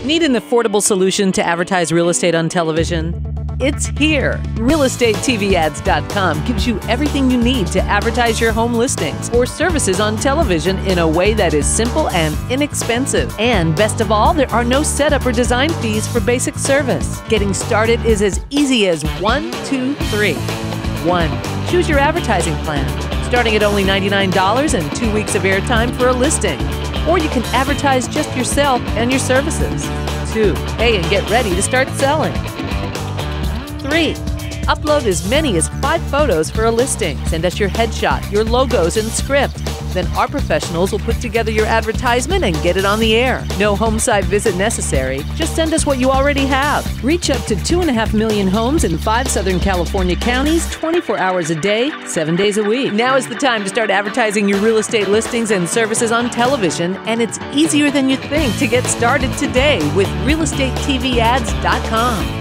Need an affordable solution to advertise real estate on television? It's here. RealestateTVAds.com gives you everything you need to advertise your home listings or services on television in a way that is simple and inexpensive. And best of all, there are no setup or design fees for basic service. Getting started is as easy as 1, 2, 3. 1. Choose your advertising plan, starting at only $99 and 2 weeks of airtime for a listing. Or you can advertise just yourself and your services. 2. Pay and get ready to start selling. 3. Upload as many as 5 photos for a listing. Send us your headshot, your logos, and script. Then our professionals will put together your advertisement and get it on the air. No home site visit necessary. Just send us what you already have. Reach up to 2.5 million homes in 5 Southern California counties, 24 hours a day, 7 days a week. Now is the time to start advertising your real estate listings and services on television, and it's easier than you think to get started today with RealestateTVAds.com.